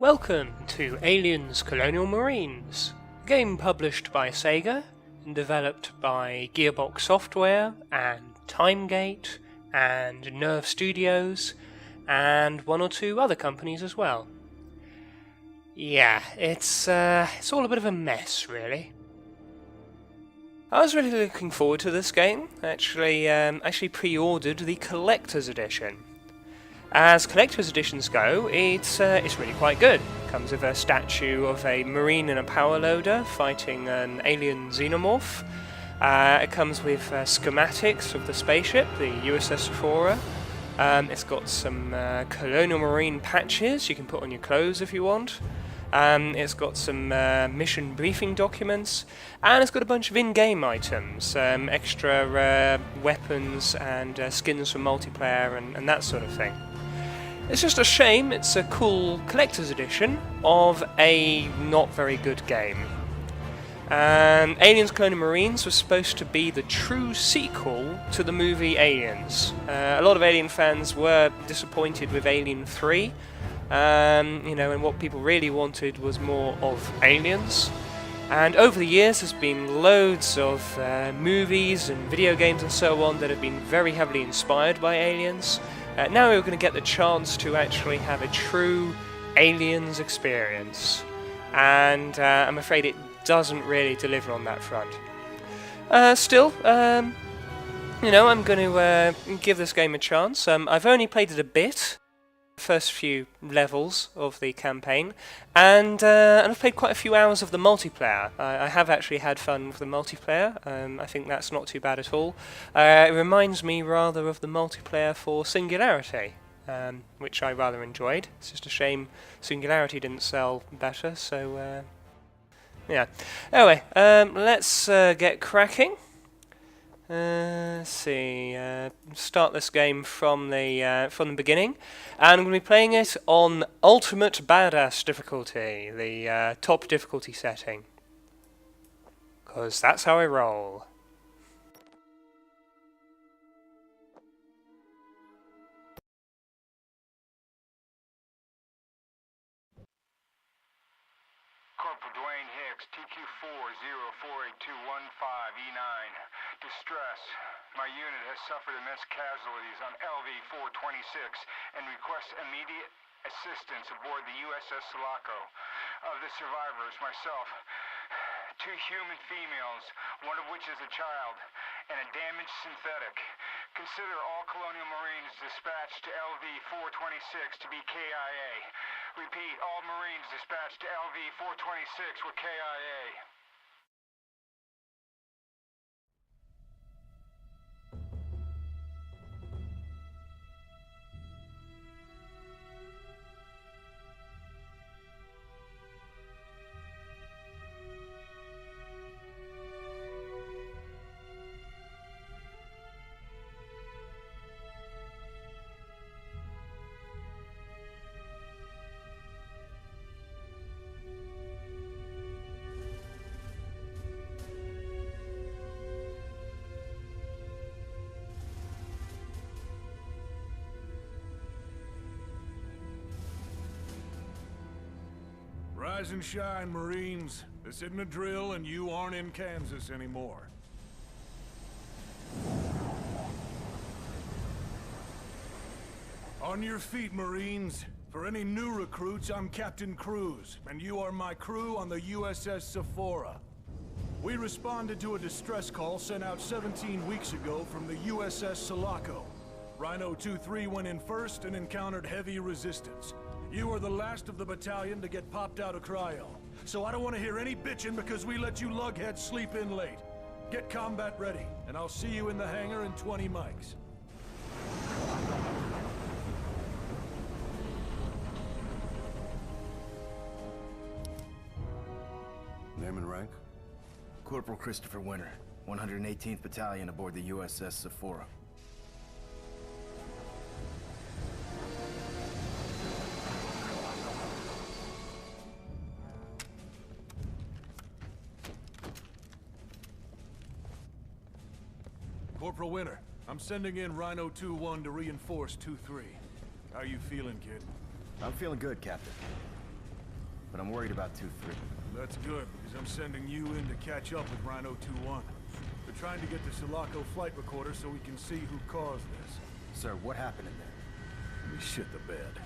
Welcome to Aliens Colonial Marines, a game published by Sega and developed by Gearbox Software and Timegate and Nerve Studios and one or two other companies as well. Yeah, it's all a bit of a mess, really. I was really looking forward to this game. Actually pre-ordered the Collector's Edition. As Collector's Editions go, it's really quite good. Comes with a statue of a Marine in a power loader fighting an alien xenomorph. It comes with schematics of the spaceship, the USS Sephora. It's got some Colonial Marine patches you can put on your clothes if you want. It's got some mission briefing documents, and it's got a bunch of in-game items, extra weapons and skins for multiplayer and that sort of thing. It's just a shame it's a cool collector's edition of a not very good game. Aliens Colonial Marines was supposed to be the true sequel to the movie Aliens. A lot of Alien fans were disappointed with Alien 3, and what people really wanted was more of Aliens. And over the years there's been loads of movies and video games and so on that have been very heavily inspired by Aliens. Now we're going to get the chance to actually have a true Aliens experience, and I'm afraid it doesn't really deliver on that front. Still, I'm going to give this game a chance. I've only played it a bit, first few levels of the campaign, and I've played quite a few hours of the multiplayer. I have actually had fun with the multiplayer. I think that's not too bad at all. It reminds me rather of the multiplayer for Singularity, which I rather enjoyed. It's just a shame Singularity didn't sell better, so yeah. Anyway, let's get cracking. Let's see. Start this game from the beginning, and I'm going to be playing it on Ultimate Badass difficulty, the top difficulty setting, because that's how I roll. Corporal Dwayne Hicks, TQ40482115E9. Distress. My unit has suffered immense casualties on LV-426 and requests immediate assistance aboard the USS Sulaco. Of the survivors, myself, two human females, one of which is a child, and a damaged synthetic. Consider all Colonial Marines dispatched to LV-426 to be KIA. Repeat, all Marines dispatched to LV-426 were KIA. Rise and shine, Marines. This isn't a drill, and you aren't in Kansas anymore. On your feet, Marines. For any new recruits, I'm Captain Cruz, and you are my crew on the USS Sephora. We responded to a distress call sent out 17 weeks ago from the USS Sulaco. Rhino 2-3 went in first and encountered heavy resistance. You are the last of the battalion to get popped out of cryo. So I don't want to hear any bitching because we let you lugheads sleep in late. Get combat ready, and I'll see you in the hangar in 20 mics. Name and rank? Corporal Christopher Winter, 118th Battalion aboard the USS Sephora. Corporal Winter, I'm sending in Rhino 2-1 to reinforce 2-3. How you feeling, kid? I'm feeling good, Captain. but I'm worried about 2-3. That's good, because I'm sending you in to catch up with Rhino 2-1. We're trying to get the Sulaco flight recorder so we can see who caused this. Sir, what happened in there? Let me shit the bed.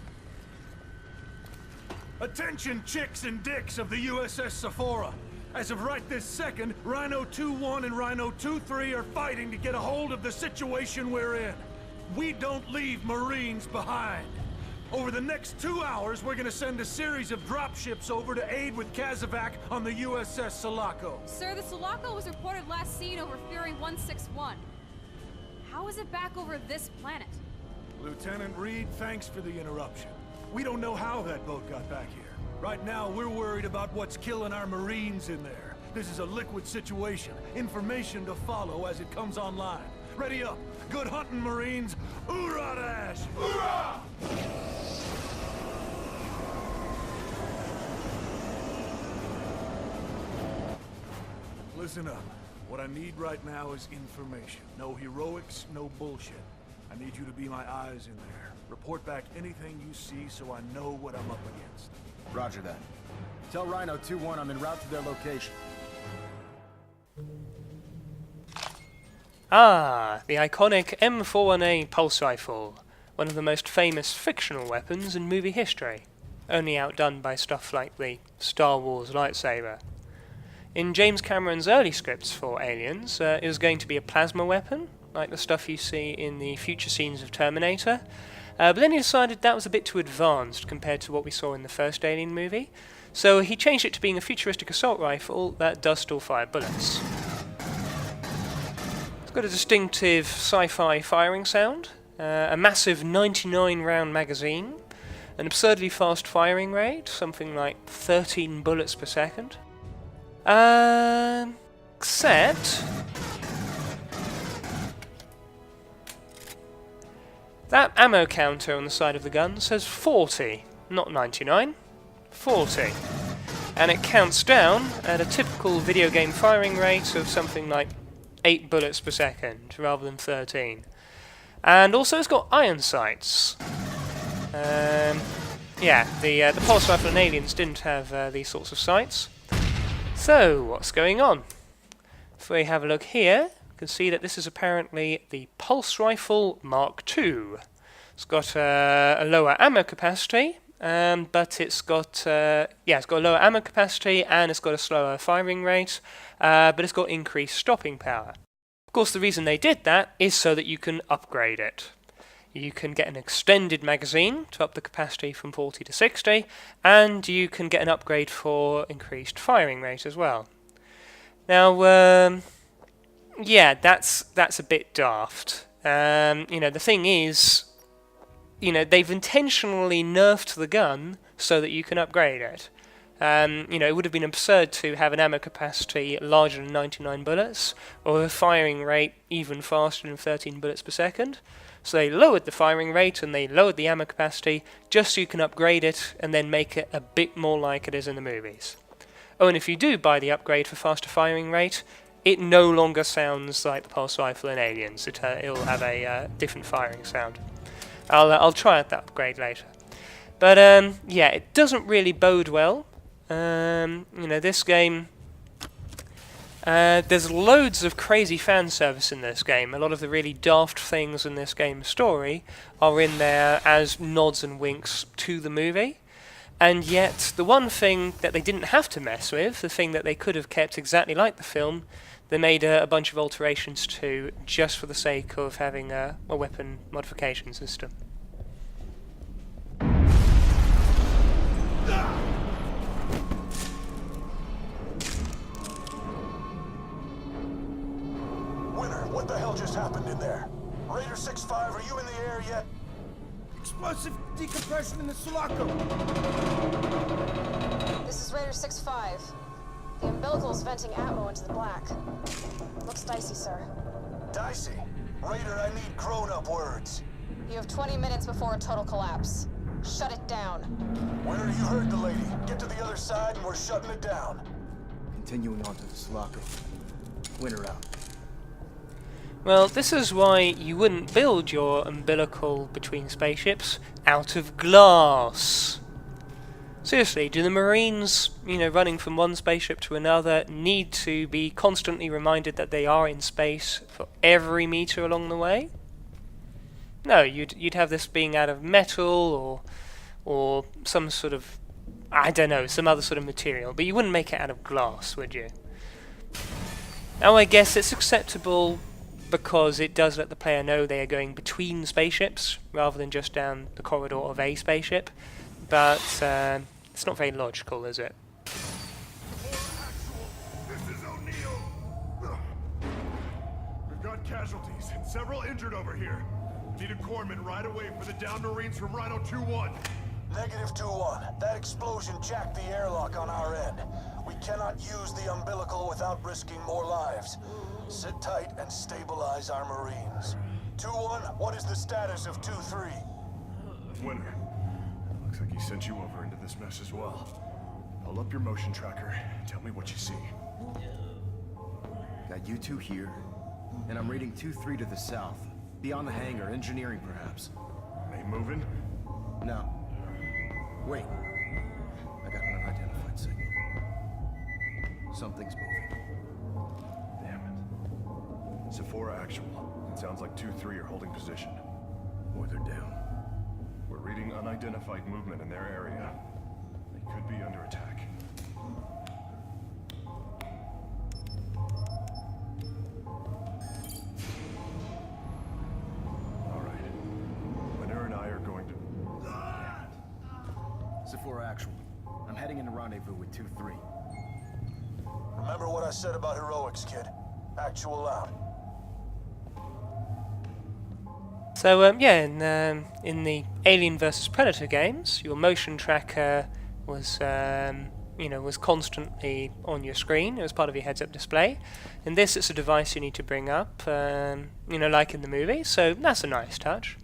Attention, chicks and dicks of the USS Sephora! As of right this second, Rhino 2-1 and Rhino 2-3 are fighting to get a hold of the situation we're in. We don't leave Marines behind. Over the next 2 hours, we're gonna send a series of dropships over to aid with Kazovac on the USS Sulaco. Sir, the Sulaco was reported last seen over Fury 161. How is it back over this planet? Lieutenant Reed, thanks for the interruption. We don't know how that boat got back here. Right now, we're worried about what's killing our Marines in there. This is a liquid situation. Information to follow as it comes online. Ready up. Good hunting, Marines. Hoorah, Dash! Hoorah! Listen up. What I need right now is information. No heroics, no bullshit. I need you to be my eyes in there. Report back anything you see so I know what I'm up against. Roger that. Tell Rhino 2-1 I'm en route to their location. Ah, the iconic M41A pulse rifle, one of the most famous fictional weapons in movie history, only outdone by stuff like the Star Wars lightsaber. In James Cameron's early scripts for Aliens, it was going to be a plasma weapon, like the stuff you see in the future scenes of Terminator, but then he decided that was a bit too advanced compared to what we saw in the first Alien movie, so he changed it to being a futuristic assault rifle that does still fire bullets. It's got a distinctive sci-fi firing sound, a massive 99-round magazine, an absurdly fast firing rate, something like 13 bullets per second. Except that ammo counter on the side of the gun says 40, not 99, 40. And it counts down at a typical video game firing rate of something like 8 bullets per second, rather than 13. And also it's got iron sights. Yeah, the pulse rifle in Aliens didn't have these sorts of sights. So, what's going on? If we have a look here, you can see that this is apparently the Pulse Rifle Mark II. It's got a lower ammo capacity, but it's got a lower ammo capacity and it's got a slower firing rate, but it's got increased stopping power. Of course, the reason they did that is so that you can upgrade it. You can get an extended magazine to up the capacity from 40 to 60, and you can get an upgrade for increased firing rate as well. Now, yeah, that's a bit daft. The thing is, they've intentionally nerfed the gun so that you can upgrade it. It would have been absurd to have an ammo capacity larger than 99 bullets, or a firing rate even faster than 13 bullets per second. So they lowered the firing rate and they lowered the ammo capacity just so you can upgrade it and then make it a bit more like it is in the movies. Oh, and if you do buy the upgrade for faster firing rate, it no longer sounds like the pulse rifle in Aliens. It'll have a different firing sound. I'll try out that upgrade later. But yeah, it doesn't really bode well. This game. There's loads of crazy fan service in this game. A lot of the really daft things in this game's story are in there as nods and winks to the movie. And yet, the one thing that they didn't have to mess with, the thing that they could have kept exactly like the film, they made a bunch of alterations to, just for the sake of having a weapon modification system. What the hell just happened in there? Raider 6-5, are you in the air yet? Explosive decompression in the Sulaco. This is Raider 6-5. The umbilical is venting atmo into the black. Looks dicey, sir. Dicey? Raider, I need grown-up words. You have 20 minutes before a total collapse. Shut it down. Winter, you heard the lady. Get to the other side and we're shutting it down. Continuing on to the Sulaco. Winter out. Well, this is why you wouldn't build your umbilical between spaceships out of glass. Seriously, do the Marines, running from one spaceship to another, need to be constantly reminded that they are in space for every meter along the way? No, you'd have this being out of metal or some sort of, I don't know, some other sort of material, but you wouldn't make it out of glass, would you? Now I guess it's acceptable because it does let the player know they are going between spaceships rather than just down the corridor of a spaceship, but it's not very logical, is it? This is O'Neill. We've got casualties and several injured over here. Need a corpsman right away for the downed Marines from Rhino 2-1. Negative 2-1. That explosion jacked the airlock on our end. We cannot use the umbilical without risking more lives. Sit tight and stabilize our Marines. 2-1, what is the status of 2-3? Winner. Looks like he sent you over into this mess as well. Pull up your motion tracker and tell me what you see. Got you two here, and I'm reading 2-3 to the south. Beyond the hangar, engineering perhaps. They moving? No. Wait. I got an unidentified signal. Something's moving. Damn it. Sephora actual. It sounds like 2-3 are holding position. Or they're down. We're reading unidentified movement in their area. They could be under attack. Alright. Winner and I are going to... Sephora actual. I'm heading into rendezvous with 2-3. Remember what I said about heroics, kid. Actual out. So yeah, in the Alien vs Predator games, your motion tracker was was constantly on your screen. It was part of your heads-up display. In this, it's a device you need to bring up, like in the movie. So that's a nice touch.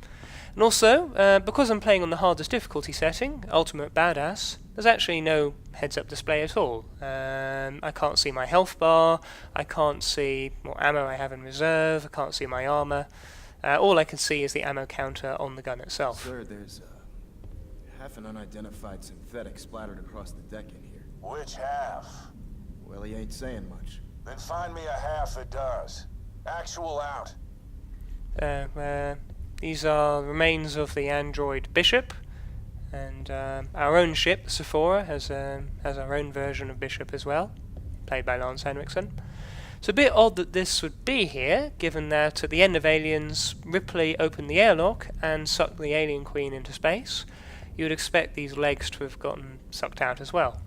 And also, because I'm playing on the hardest difficulty setting, Ultimate Badass, there's actually no heads-up display at all. I can't see my health bar, I can't see what ammo I have in reserve, I can't see my armor. All I can see is the ammo counter on the gun itself. Sir, there's half an unidentified synthetic splattered across the deck in here. Which half? Well, he ain't saying much. Then find me a half that does. Actual out. These are remains of the android Bishop, and our own ship, the Sephora, has our own version of Bishop as well, played by Lance Henriksen. It's a bit odd that this would be here, given that at the end of Aliens, Ripley opened the airlock and sucked the alien queen into space. You would expect these legs to have gotten sucked out as well.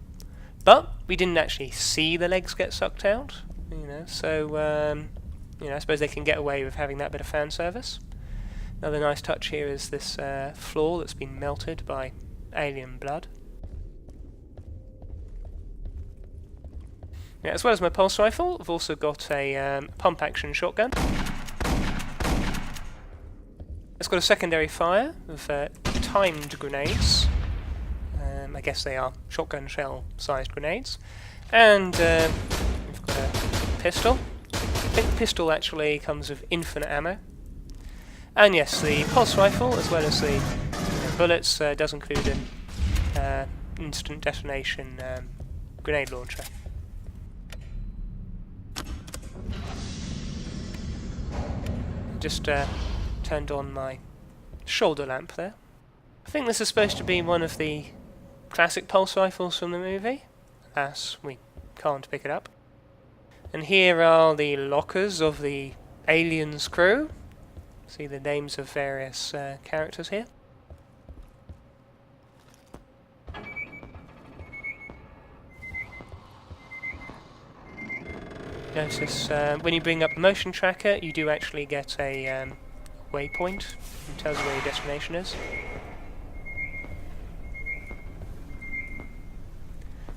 But we didn't actually see the legs get sucked out, so I suppose they can get away with having that bit of fan service. Another nice touch here is this floor that's been melted by alien blood. Yeah, as well as my pulse rifle, I've also got a pump-action shotgun. It's got a secondary fire of timed grenades. I guess they are shotgun shell-sized grenades. And we've got a pistol. I think the pistol actually comes with infinite ammo. And yes, the pulse rifle, as well as the bullets, does include an instant detonation grenade launcher. Just turned on my shoulder lamp there. I think this is supposed to be one of the classic pulse rifles from the movie. Alas, we can't pick it up. And here are the lockers of the Aliens crew. See the names of various characters here. Notice when you bring up the motion tracker, you do actually get a waypoint. It tells you where your destination is.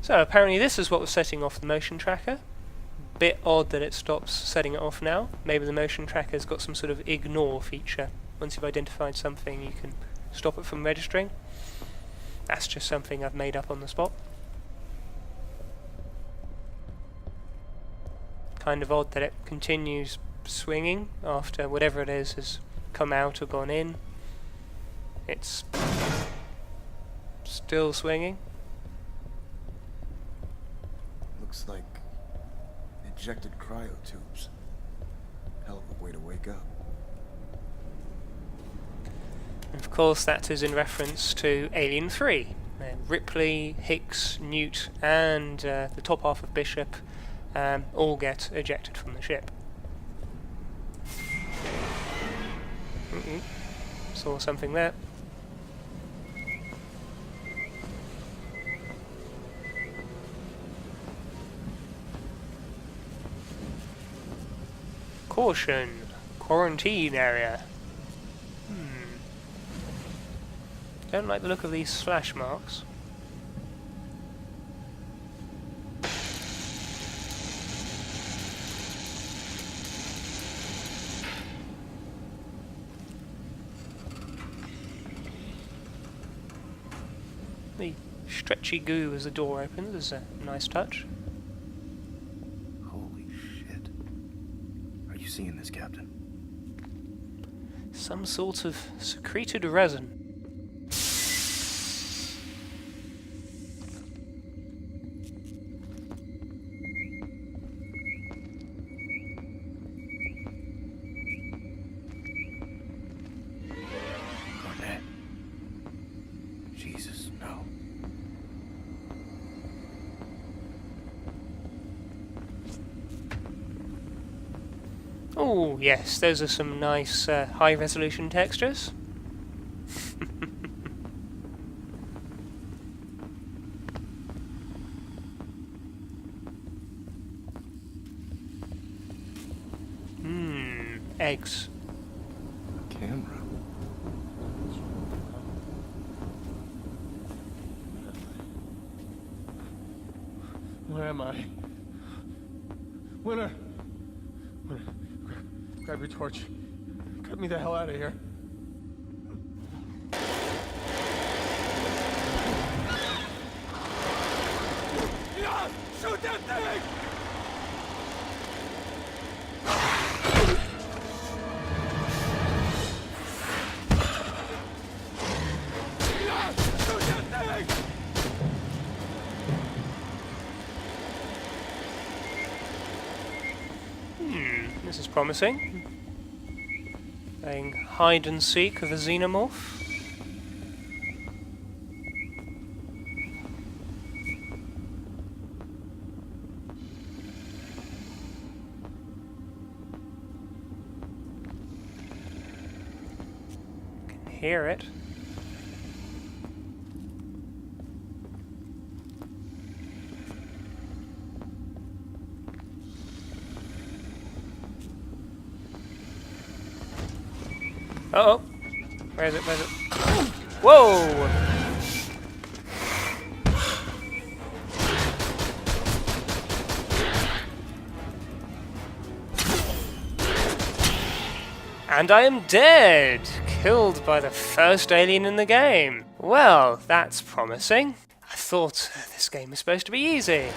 So apparently this is what was setting off the motion tracker. Bit odd that it stops setting it off now. Maybe the motion tracker's got some sort of ignore feature. Once you've identified something, you can stop it from registering. That's just something I've made up on the spot. Kind of odd that it continues swinging after whatever it is has come out or gone in. It's still swinging. Looks like ejected cryotubes. Hell of a way to wake up. Of course, that is in reference to Alien 3. Ripley, Hicks, Newt, and the top half of Bishop all get ejected from the ship. Saw something there. Caution! Quarantine area. Don't like the look of these splash marks. The stretchy goo as the door opens is a nice touch. Holy shit. Are you seeing this, Captain? Some sort of secreted resin. Garnett. Jesus, no. Oh yes, those are some nice high-resolution textures. Eggs. Camera. Where am I? Winter! Grab your torch. Get me the hell out of here. Yeah! Shoot that thing! Yeah! Shoot that thing! This is promising. Playing hide and seek with a xenomorph. Can hear it. Uh-oh. Where is it? Where is it? Whoa! And I am dead! Killed by the first alien in the game. Well, that's promising. I thought this game was supposed to be easy.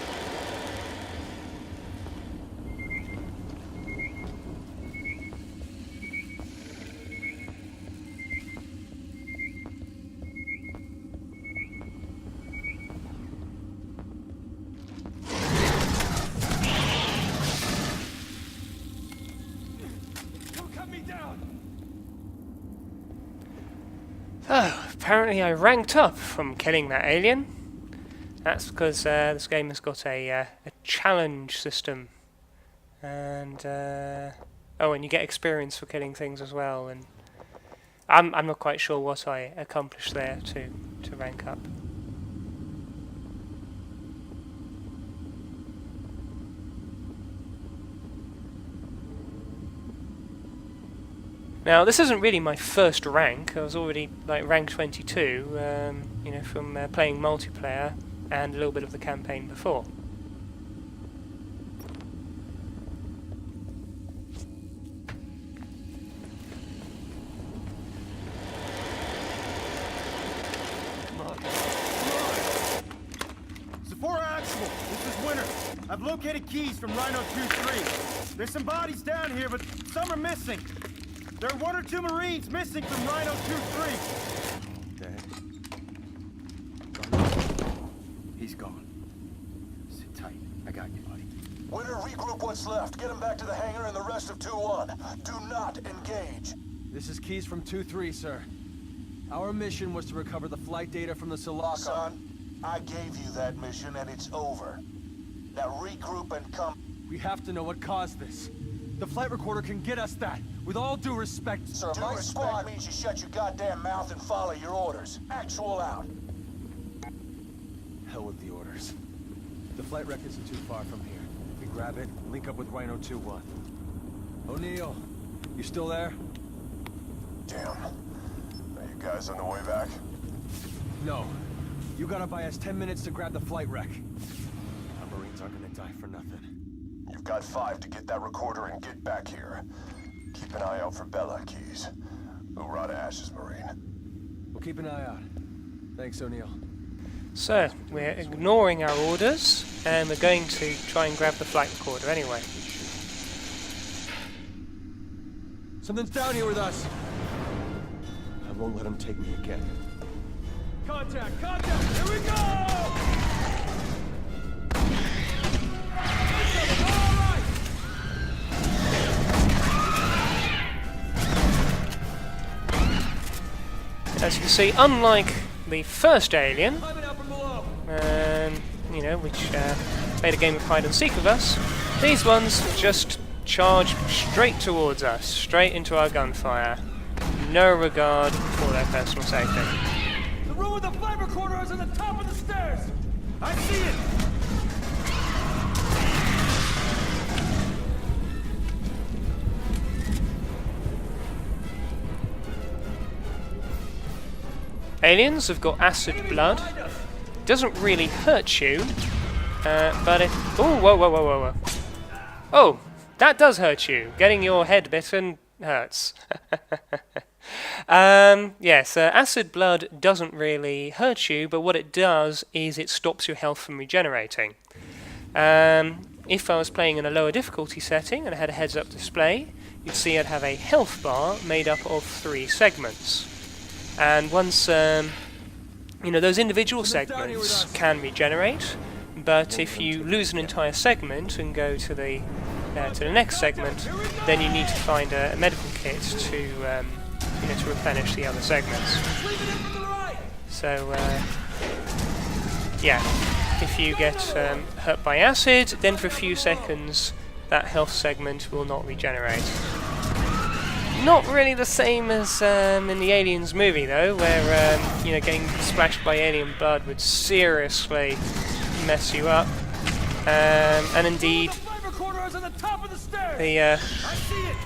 Oh, apparently I ranked up from killing that alien. That's because this game has got a challenge system, and oh, and you get experience for killing things as well. And I'm not quite sure what I accomplished there to rank up. Now, this isn't really my first rank. I was already like rank 22, you know, from playing multiplayer and a little bit of the campaign before. Sephora Actual, this is Winter. I've located keys from Rhino 2-3. There's some bodies down here, but some are missing. There are 1 or 2 Marines missing from Rhino 2-3. Dad. He's gone. Sit tight. I got you, buddy. Winter, regroup what's left. Get them back to the hangar and the rest of 2-1. Do not engage. This is Keys from 2-3, sir. Our mission was to recover the flight data from the Sulaco. Son, I gave you that mission and it's over. Now regroup and come. We have to know what caused this. The flight recorder can get us that. With all due respect, Sir, my respect means you shut your goddamn mouth and follow your orders. Actual out. hell with the orders. The flight wreck isn't too far from here. We grab it, link up with Rhino 2-1. O'Neill, you still there? Damn. Are you guys on the way back? No. You gotta buy us 10 minutes to grab the flight wreck. Our Marines aren't gonna die for nothing. You've got 5 to get that recorder and get back here. Keep an eye out for Bella, Keys. Hoorah to Ash's Marine. We'll keep an eye out. Thanks, O'Neill. So, we're ignoring our orders, and we're going to try and grab the flight recorder anyway. Something's down here with us! I won't let him take me again. Contact! Contact! Here we go! As you can see, unlike the first Alien, you know, which played a game of hide and seek with us, these ones just charge straight towards us, straight into our gunfire. No regard for their personal safety. The room with the flight recorder is on the top of the stairs! I see it! Aliens have got acid blood. Doesn't really hurt you, but it... Oh, whoa, whoa, whoa, whoa, whoa. Oh, that does hurt you. Getting your head bitten hurts. Yes, acid blood doesn't really hurt you, but what it does is it stops your health from regenerating. If I was playing in a lower difficulty setting and I had a heads-up display, you'd see I'd have a health bar made up of 3 segments. And once, you know, those individual segments can regenerate, but if you lose an entire segment and go to the next segment, then you need to find a medical kit to, you know, to replenish the other segments. So, yeah, if you get hurt by acid, then for a few seconds that health segment will not regenerate. Not really the same as in the Aliens movie, though, where you know, getting splashed by alien blood would seriously mess you up. And indeed, the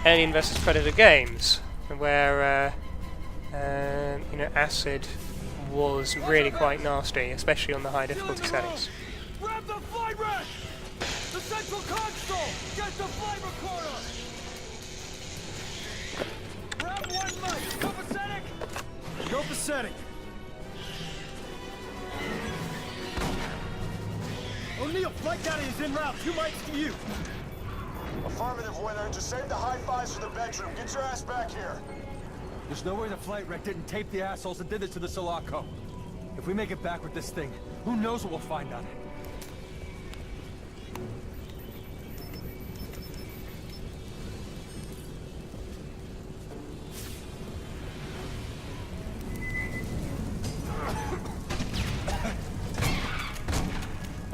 Alien vs Predator games, where you know, acid was really quite nasty, especially on the high difficulty settings. Grab the flight rack! The central console! Get the flight recorder! Grab one mic! Copacetic! Copacetic! O'Neill, flight data is en route. 2 mics to you. Affirmative, Winter. Just save the high fives for the bedroom. Get your ass back here. There's no way the flight wreck didn't tape the assholes that did this to the Sulaco. If we make it back with this thing, who knows what we'll find on it.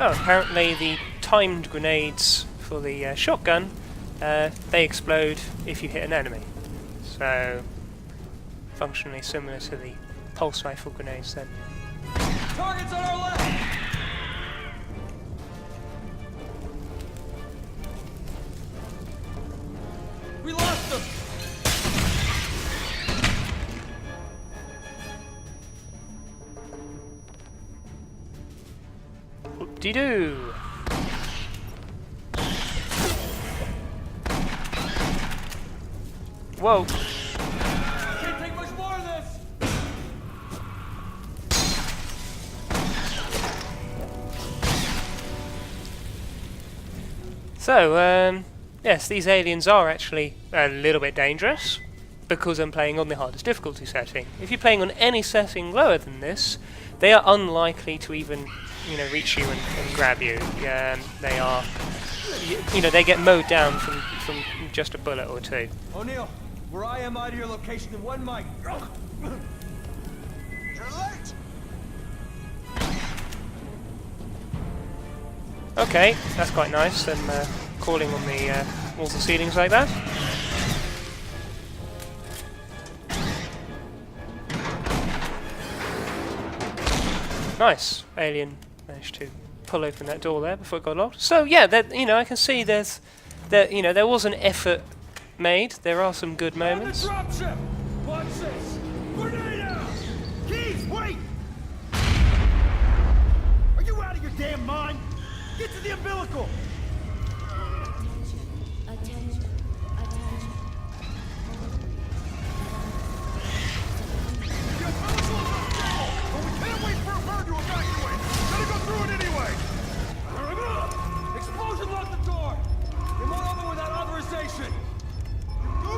Oh, apparently the timed grenades for the shotgun, they explode if you hit an enemy. So, functionally similar to the pulse rifle grenades then. Targets on our left! We lost them! Whoop-de-doo! Whoa! Can't take much more of this! So, yes, these aliens are actually a little bit dangerous. because I'm playing on the hardest difficulty setting. If you're playing on any setting lower than this, they are unlikely to even, reach you and grab you. They are, they get mowed down from just a bullet or two. O'Neill, where I am out of your location in 1 mic. You're late! Okay, that's quite nice, them crawling on the walls and ceilings like that. Nice. Alien managed to pull open that door there before it got locked. So yeah, I can see there was an effort made. There are some good moments. Dropship! Watch this! Grenade out! Keys, wait! Are you out of your damn mind? Get to the umbilical! Attention. The umbilical is unstable, but we can't wait for a bird to evacuate. Gotta go through it anyway. Explosion locked the door! It won't open without authorization!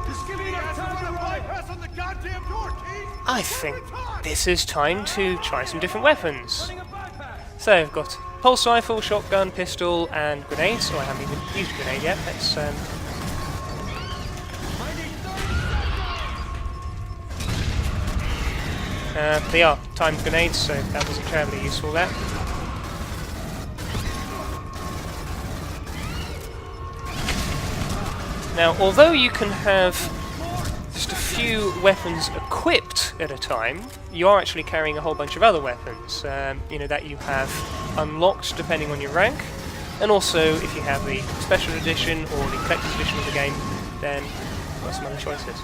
Just give me enough time to ride! Bypass on the goddamn door, Keith. I think this is time to try some different weapons. So I've got pulse rifle, shotgun, pistol, and grenades. Oh, I haven't even used a grenade yet. Let's they are timed grenades, so that wasn't terribly useful there. Now, although you can have just a few weapons equipped at a time, you are actually carrying a whole bunch of other weapons, that you have unlocked depending on your rank, and also if you have the special edition or the collector's edition of the game, then there's some other choices.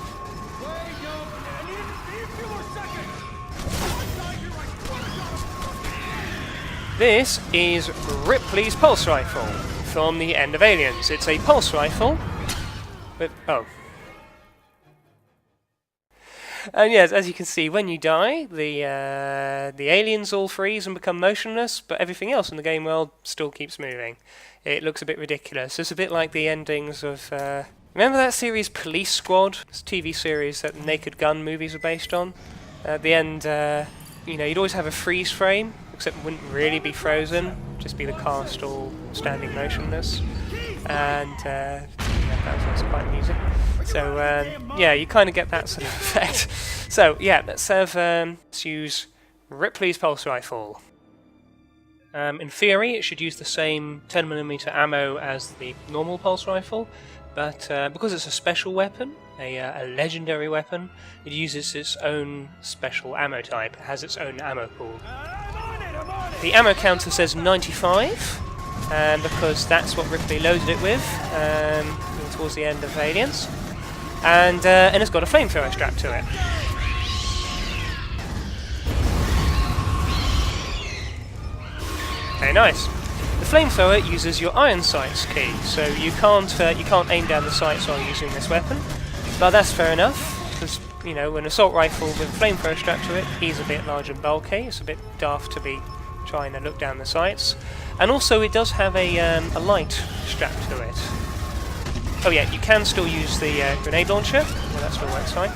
This is Ripley's pulse rifle from the end of Aliens. It's a pulse rifle with and yes, as you can see, when you die, the aliens all freeze and become motionless, but everything else in the game world still keeps moving. It looks a bit ridiculous. It's a bit like the endings of remember that series Police Squad? It's a TV series that Naked Gun movies are based on. At the end, you'd always have a freeze frame, except it wouldn't really be frozen, just be the cast all standing motionless. And that was quite amusing. So yeah, you kind of get that sort of effect. So yeah, let's use Ripley's pulse rifle. In theory, it should use the same 10mm ammo as the normal pulse rifle, but because it's a special weapon, a legendary weapon, it uses its own special ammo type. It has its own ammo pool. The ammo counter says 95, because that's what Ripley loaded it with towards the end of Aliens, and it's got a flamethrower strapped to it. Very nice. The flamethrower uses your iron sights key, so you can't aim down the sights while using this weapon, but that's fair enough, because an assault rifle with a flamethrower strapped to it is a bit large and bulky. It's a bit daft to be trying to look down the sights, and also it does have a light strapped to it. Oh yeah, you can still use the grenade launcher. Well, that still works fine.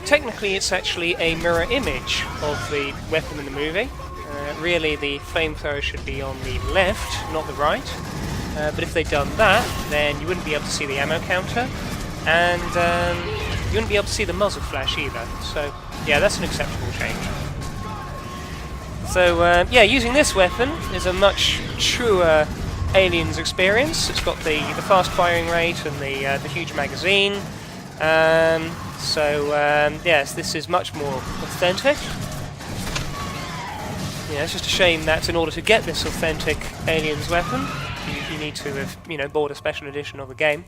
Technically, it's actually a mirror image of the weapon in the movie. Really, the flamethrower should be on the left, not the right. But if they'd done that, then you wouldn't be able to see the ammo counter, and you wouldn't be able to see the muzzle flash either. So yeah, that's an acceptable change. So yeah, using this weapon is a much truer Aliens experience. It's got the fast firing rate and the huge magazine. Yes, this is much more authentic. Yeah, it's just a shame that in order to get this authentic Aliens weapon, you need to have bought a special edition of the game.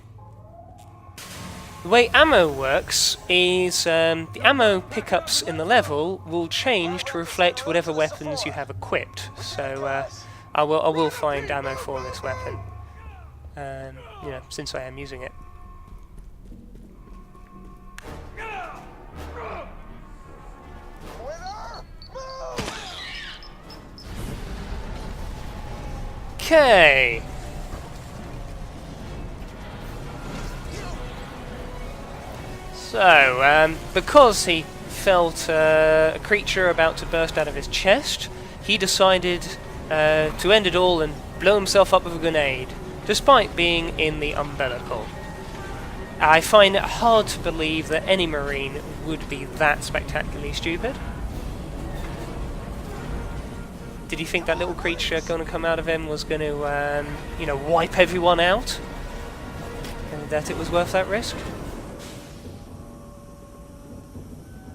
The way ammo works is the ammo pickups in the level will change to reflect whatever weapons you have equipped. So I will find ammo for this weapon, since I am using it. Okay. So, because he felt a creature about to burst out of his chest, he decided to end it all and blow himself up with a grenade, despite being in the umbilical. I find it hard to believe that any Marine would be that spectacularly stupid. Did he think that little creature going to come out of him was going to, you know, wipe everyone out? And that it was worth that risk?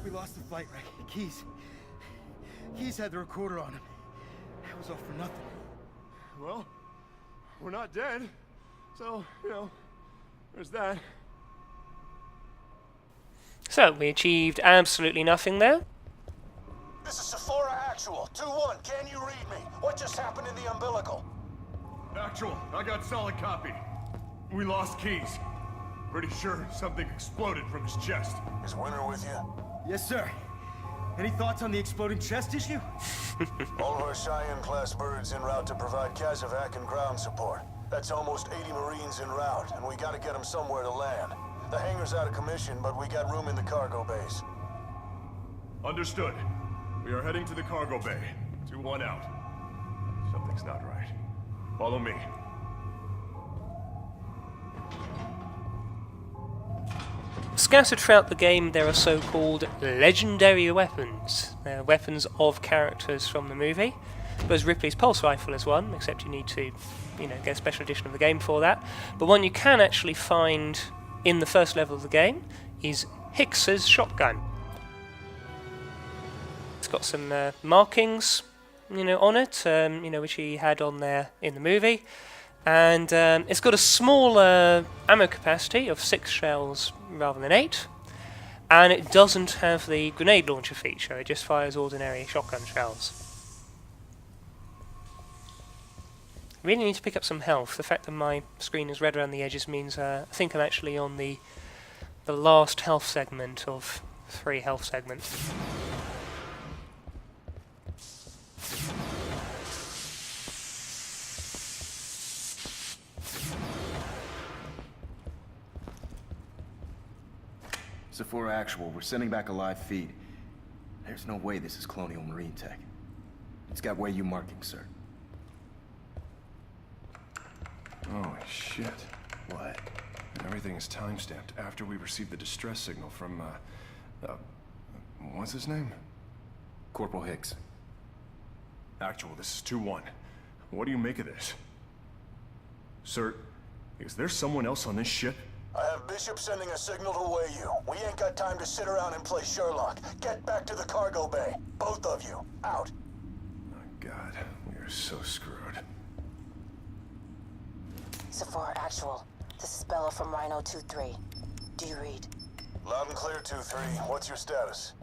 We lost the flight, right? Keys had the recorder on him. It was all for nothing. Well, we're not dead, so, you know, there's that. So, we achieved absolutely nothing there. This is Sephora Actual. 2-1, can you read me? What just happened in the umbilical? Actual, I got solid copy. We lost Keys. Pretty sure something exploded from his chest. Is Winter with you? Yes, sir. Any thoughts on the exploding chest issue? All of our Cheyenne-class birds en route to provide Casevac and ground support. That's almost 80 Marines en route, and we gotta get them somewhere to land. The hangar's out of commission, but we got room in the cargo base. Understood. We are heading to the cargo bay. 2-1 out. Something's not right. Follow me. Scattered throughout the game there are so-called legendary weapons. They're weapons of characters from the movie. There's Ripley's pulse rifle is one, except you need to, you know, get a special edition of the game for that. But one you can actually find in the first level of the game is Hicks's shotgun. It's got some markings, you know, on it, you know, which he had on there in the movie. And it's got a smaller ammo capacity of 6 shells rather than 8, and it doesn't have the grenade launcher feature, it just fires ordinary shotgun shells. Really need to pick up some health. The fact that my screen is red around the edges means I think I'm actually on the last health segment of 3 health segments. Sephora Actual, we're sending back a live feed. There's no way this is Colonial Marine tech. It's got way you markings, sir. Oh, shit. What? Everything is time-stamped after we received the distress signal from, what's his name? Corporal Hicks. Actual, this is 2-1. What do you make of this? Sir, is there someone else on this ship? I have Bishop sending a signal to weigh you. We ain't got time to sit around and play Sherlock. Get back to the cargo bay. Both of you. Out. Oh, God. We are so screwed. Sephora Actual. This is Bella from Rhino 2-3. Do you read? Loud and clear, 2-3. What's your status?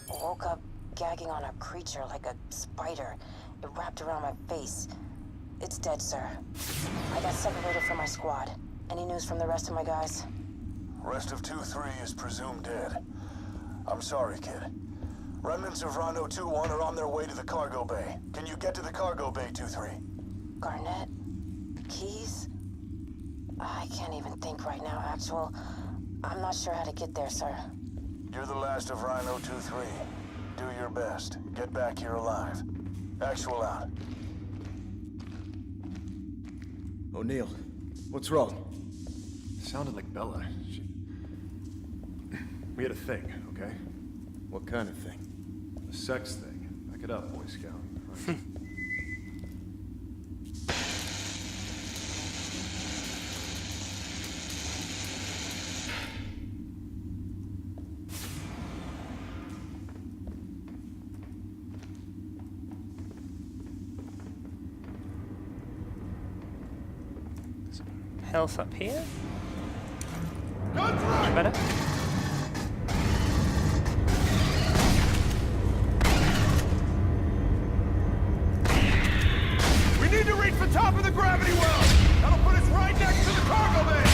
I woke up gagging on a creature like a spider. It wrapped around my face. It's dead, sir. I got separated from my squad. Any news from the rest of my guys? Rest of 2-3 is presumed dead. I'm sorry, kid. Remnants of Rhino 2-1 are on their way to the cargo bay. Can you get to the cargo bay, 2-3? Garnett? Keys? I can't even think right now, Actual. I'm not sure how to get there, sir. You're the last of Rhino 2-3. Do your best. Get back here alive. Actual out. O'Neill, what's wrong? Sounded like Bella. We had a thing, okay? What kind of thing? A sex thing. Back it up, Boy Scout. Right? Health up here. Guns right! Better. We need to reach the top of the gravity well! That'll put us right next to the cargo bay!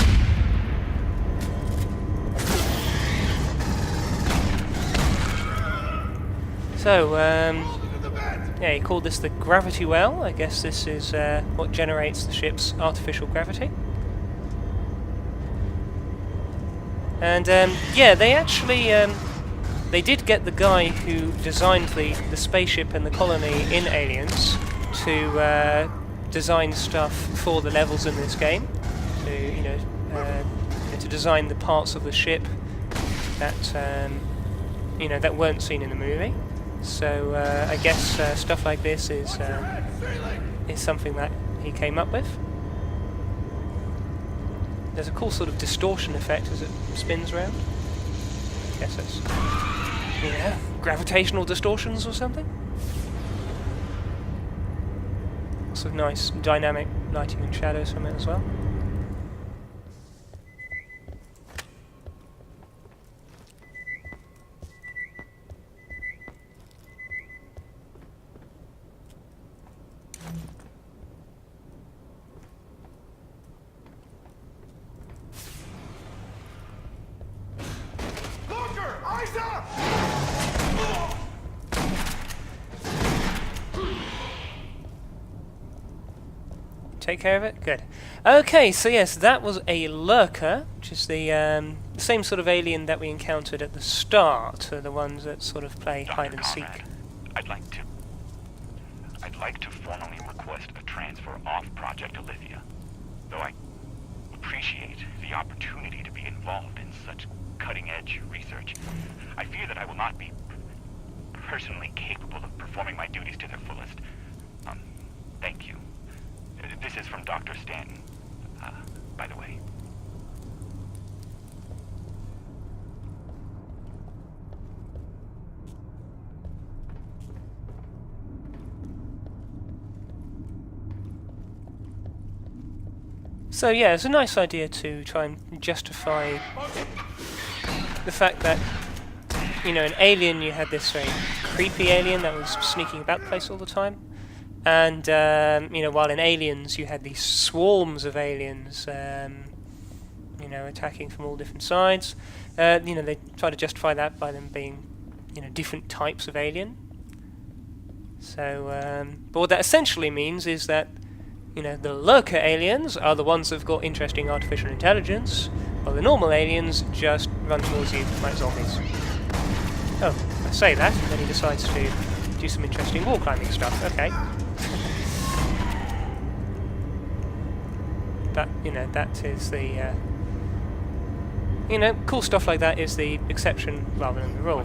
So, yeah, he called this the gravity well. I guess this is what generates the ship's artificial gravity. And yeah, they actually they did get the guy who designed the spaceship and the colony in Aliens to design stuff for the levels in this game, to design the parts of the ship that that weren't seen in the movie. So I guess stuff like this is something that he came up with. There's a cool sort of distortion effect as it spins around. I guess that's gravitational distortions or something. Lots of nice dynamic lighting and shadows from it as well. Take care of it? Good. Okay, so yes, that was a lurker, which is the same sort of alien that we encountered at the start, the ones that sort of play hide and seek. I'd like to formally request a transfer off Project Olivia, though I appreciate the opportunity to be involved in such cutting-edge research. I fear that I will not be personally capable of performing my duties to their fullest. Thank you. This is from Dr. Stanton, by the way. So yeah, it's a nice idea to try and justify the fact that, in Alien you had this very creepy alien that was sneaking about the place all the time. And, while in Aliens you had these swarms of aliens, attacking from all different sides. They try to justify that by them being, different types of alien. So, but what that essentially means is that, the lurker aliens are the ones that've got interesting artificial intelligence, while the normal aliens just run towards you like zombies. Oh, I say that, and then he decides to do some interesting wall climbing stuff. Okay. That is the cool stuff like that is the exception rather than the rule.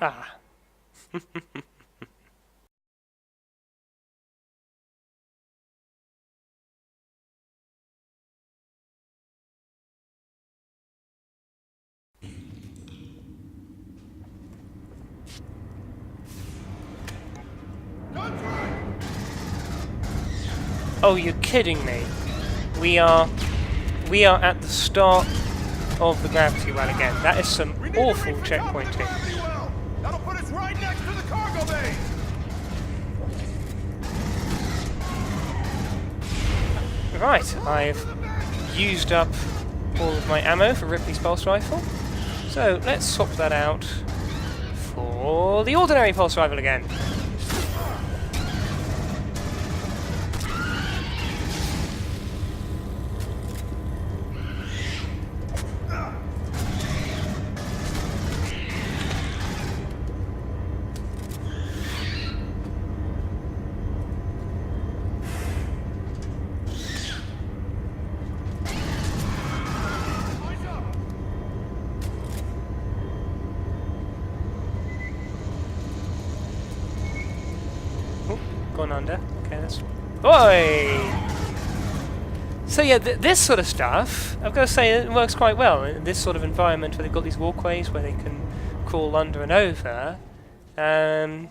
Ah. Oh, you're kidding me. We are at the start of the gravity well again. That is some awful checkpointing. That'll put us right next to the cargo bay. Right, I've used up all of my ammo for Ripley's pulse rifle. So let's swap that out for the ordinary pulse rifle again. Gone under. Okay, that's... Oi! So yeah, this sort of stuff, I've got to say, it works quite well. In this sort of environment where they've got these walkways where they can crawl under and over, the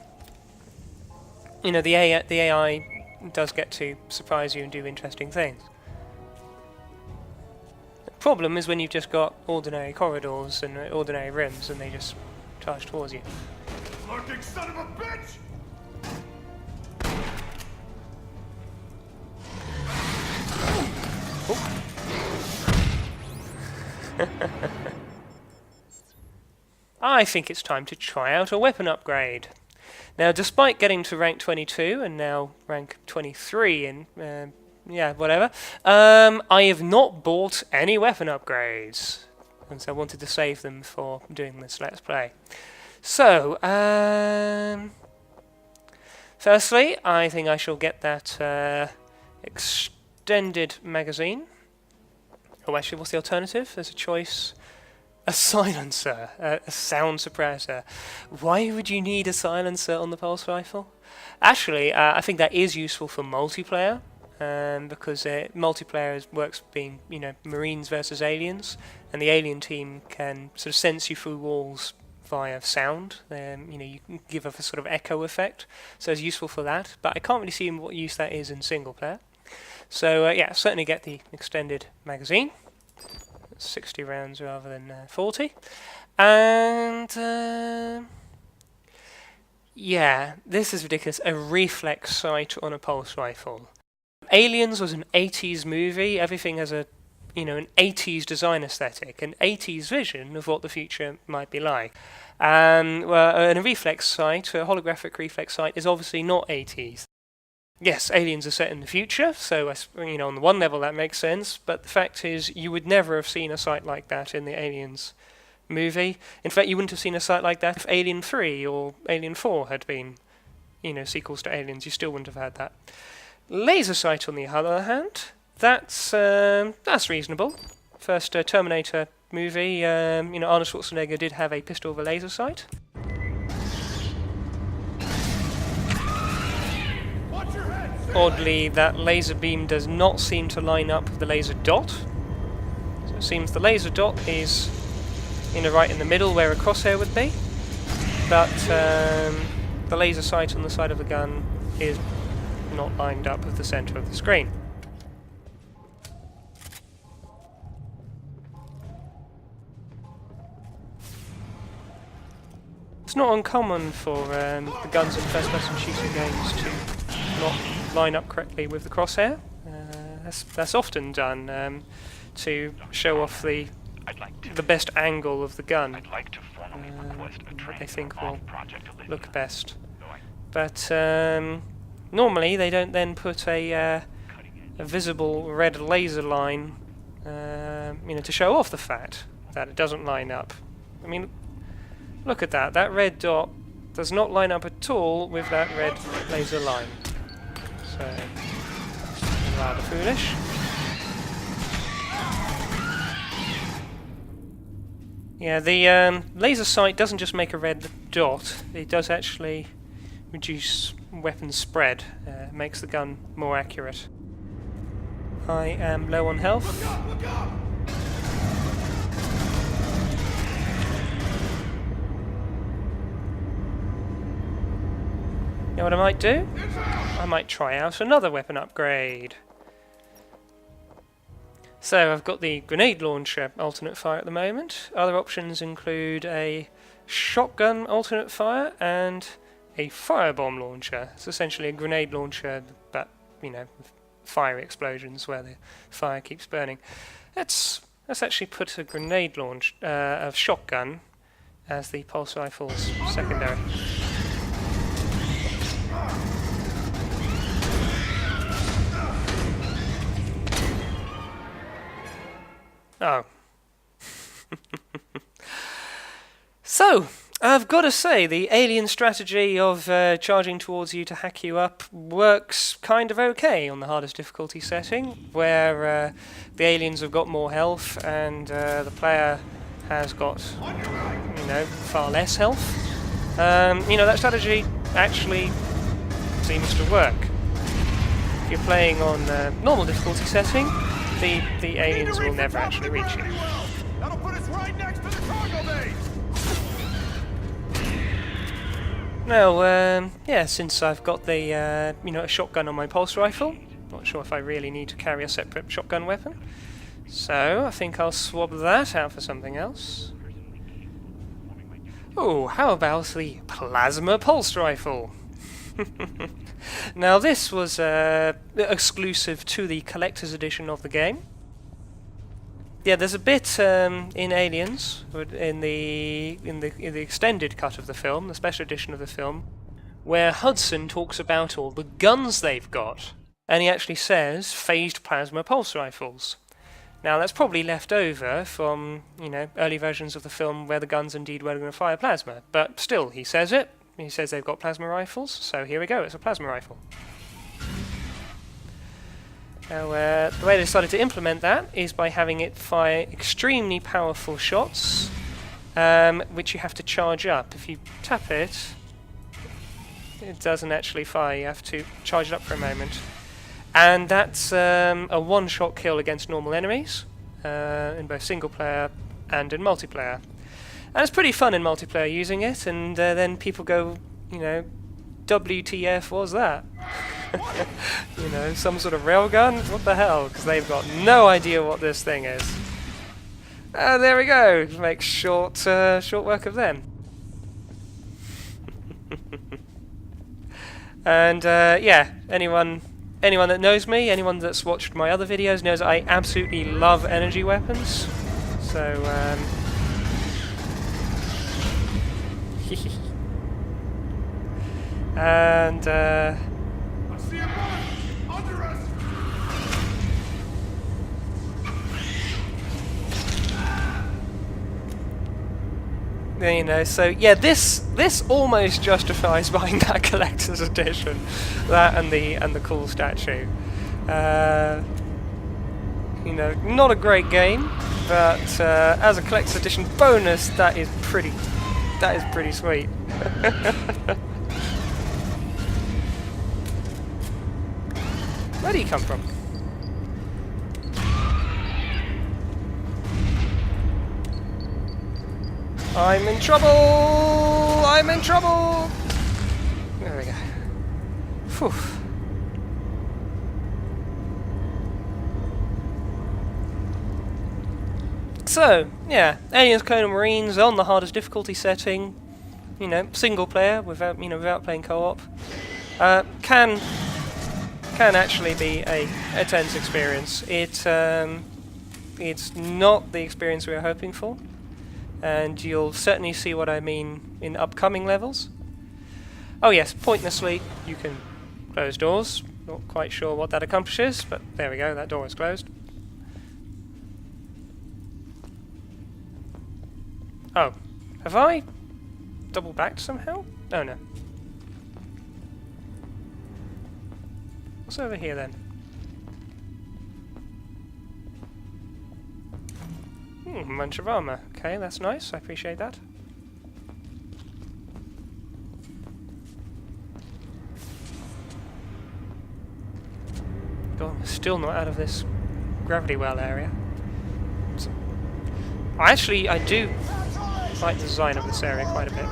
AI does get to surprise you and do interesting things. The problem is when you've just got ordinary corridors and ordinary rooms and they just charge towards you. Lurking son of a bitch! Oh. I think it's time to try out a weapon upgrade. Now, despite getting to rank 22 and now rank 23 in, yeah, whatever, I have not bought any weapon upgrades, and so I wanted to save them for doing this Let's Play. So, firstly, I think I shall get that extended magazine. Oh, actually, what's the alternative? There's a choice. A silencer, a sound suppressor. Why would you need a silencer on the pulse rifle? Actually, I think that is useful for multiplayer, because multiplayer works being, you know, Marines versus aliens, and the alien team can sort of sense you through walls via sound. You know, you can give off a sort of echo effect, so it's useful for that. But I can't really see what use that is in single player. So yeah, certainly get the extended magazine. 60 rounds rather than 40. And yeah, this is ridiculous. A reflex sight on a pulse rifle. Aliens was an 80s movie. Everything has a, you know, an 80s design aesthetic, an 80s vision of what the future might be like. Well, and a reflex sight, a holographic reflex sight, is obviously not 80s. Yes, aliens are set in the future, so, you know, on the one level that makes sense, but the fact is you would never have seen a sight like that in the Aliens movie. In fact, you wouldn't have seen a sight like that if Alien 3 or Alien 4 had been, you know, sequels to Aliens. You still wouldn't have had that. Laser sight, on the other hand, that's reasonable. First Terminator movie, you know, Arnold Schwarzenegger did have a pistol with a laser sight. Oddly, that laser beam does not seem to line up with the laser dot. So it seems the laser dot is, you know, right in the middle where a crosshair would be. But the laser sight on the side of the gun is not lined up with the center of the screen. It's not uncommon for the guns in first-person shooting games to not line up correctly with the crosshair. That's often done to show off the best angle of the gun. What they think will look best. But normally they don't then put a visible red laser line, you know, to show off the fact that it doesn't line up. I mean, look at that. That red dot does not line up at all with that red laser line. So, rather foolish. Yeah, the laser sight doesn't just make a red dot, it does actually reduce weapon spread. It makes the gun more accurate. I am low on health. Look up, look up! You know what I might do? I might try out another weapon upgrade. So I've got the grenade launcher alternate fire at the moment. Other options include a shotgun alternate fire and a firebomb launcher. It's essentially a grenade launcher, but, you know, fire explosions where the fire keeps burning. Let's actually put a grenade launch of shotgun as the pulse rifle's secondary. Oh. So, I've got to say, the alien strategy of charging towards you to hack you up works kind of okay on the hardest difficulty setting, where the aliens have got more health and the player has got, you know, far less health. You know, that strategy actually seems to work. If you're playing on normal difficulty setting, the aliens will never actually reach you. That'll put us right next to the cargo bay. Now, yeah, since I've got the, you know, a shotgun on my pulse rifle, not sure if I really need to carry a separate shotgun weapon, so I think I'll swap that out for something else. Oh, how about the plasma pulse rifle? Now, this was exclusive to the collector's edition of the game. yeah, there's a bit in Aliens, in the extended cut of the film, the special edition of the film, where Hudson talks about all the guns they've got, and he actually says phased plasma pulse rifles. Now that's probably left over from, you know, early versions of the film where the guns indeed were going to fire plasma, but still, he says it. He says they've got plasma rifles, so here we go, it's a plasma rifle. Now, the way they decided to implement that is by having it fire extremely powerful shots, which you have to charge up. If you tap it, it doesn't actually fire, you have to charge it up for a moment. And that's a one-shot kill against normal enemies, in both single-player and in multiplayer. And it's pretty fun in multiplayer using it, and then people go, you know, WTF was that? You know, some sort of railgun? What the hell? Because they've got no idea what this thing is. And there we go. Make short work of them. And yeah, anyone that knows me, anyone that's watched my other videos knows I absolutely love energy weapons. So and I see a man under us. you know, so yeah, this almost justifies buying that collector's edition, that and the cool statue. You know, not a great game, but as a collector's edition bonus, that is pretty sweet. Where do you come from? I'm in trouble! I'm in trouble! There we go. Phew. So, yeah, Aliens Colonial Marines on the hardest difficulty setting, you know, single player without playing co-op, can actually be a tense experience. It's not the experience we were hoping for, and you'll certainly see what I mean in upcoming levels. Oh yes, pointlessly you can close doors. Not quite sure what that accomplishes, but there we go, that door is closed. Oh, have I double backed somehow? Oh no. What's over here then? A bunch of armor. Okay, that's nice. I appreciate that. God, I'm still not out of this gravity well area. I do like the design of this area quite a bit.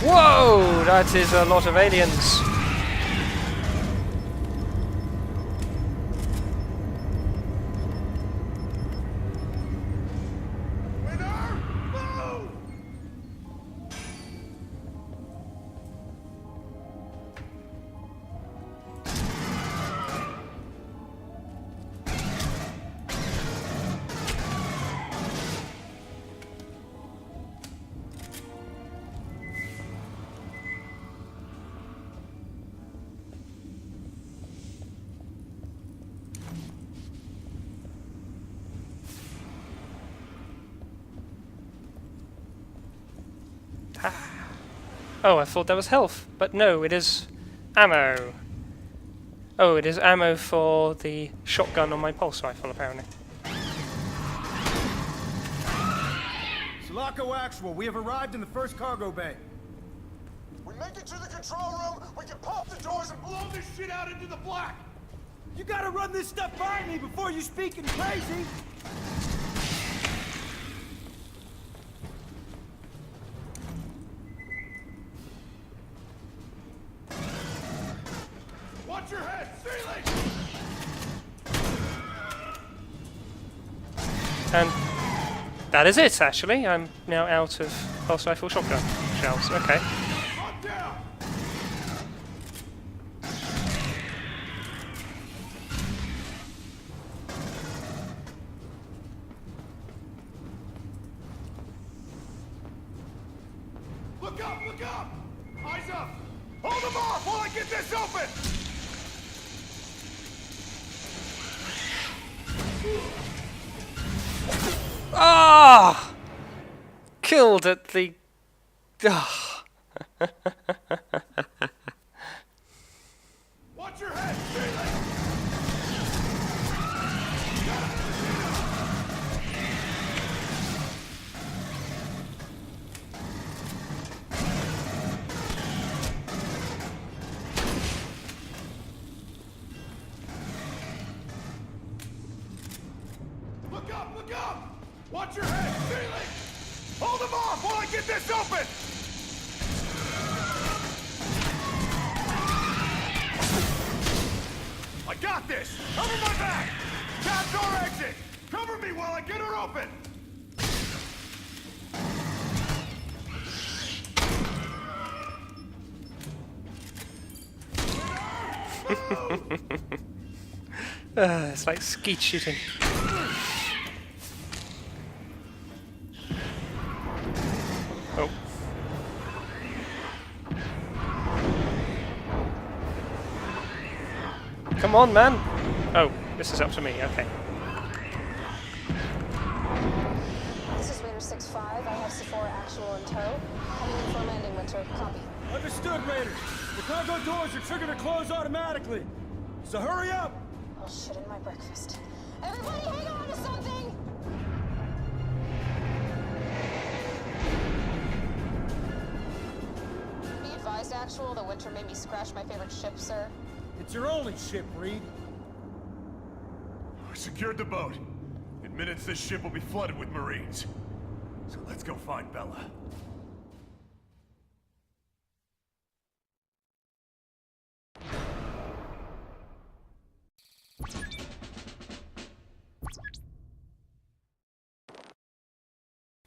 Whoa! That is a lot of aliens. Oh, I thought that was health, but no, it is ammo. Oh, it is ammo for the shotgun on my pulse rifle, apparently. Sulaco Actual, we have arrived in the first cargo bay. We make it to the control room, we can pop the doors and blow this shit out into the black! You gotta run this stuff by me before you speaking crazy! Watch your head, ceiling! And that is it, actually. I'm now out of pulse rifle shotgun shells. Okay. Look up! Look up! Eyes up! Hold them off while I get this open! Ah! Killed at the... Ah. Watch your head! Freely! Look up! Look up! Watch your head! Freely! Hold them off while I get this open! I got this! Cover my back! Cap door exit! Cover me while I get her open! It's like skeet shooting. Oh. Come on, man! Oh, this is up to me, okay. This is Raider 6-5. I have Sephora actual in tow. Heading in for a landing, Winter. Copy. Understood, Raider. The cargo doors are triggered to close automatically. So hurry up! I'll shit in my breakfast. Everybody hang on to something! Be advised, Actual, the Winter made me scratch my favorite ship, sir. It's your only ship, Reed. I secured the boat. In minutes, this ship will be flooded with Marines. So let's go find Bella.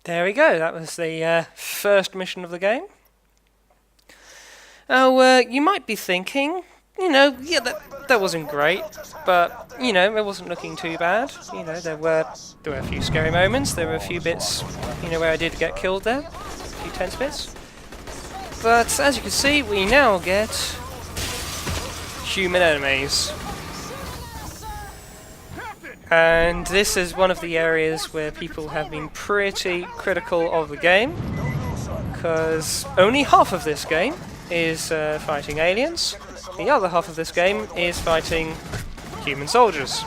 There we go, that was the first mission of the game. Oh, you might be thinking, you know, yeah, that wasn't great, but, you know, it wasn't looking too bad. You know, there were a few scary moments, there were a few bits, you know, where I did get killed there, a few tense bits. But, as you can see, we now get human enemies. And this is one of the areas where people have been pretty critical of the game, because only half of this game is fighting aliens, the other half of this game is fighting human soldiers.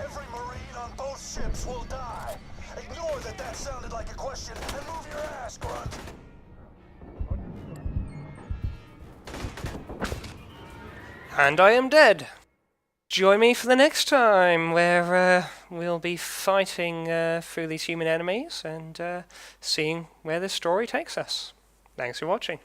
Every Marine on both ships will die. Ignore that sounded like a question and move your ass, Grunt. And I am dead. Join me for the next time, where we'll be fighting through these human enemies and seeing where this story takes us. Thanks for watching.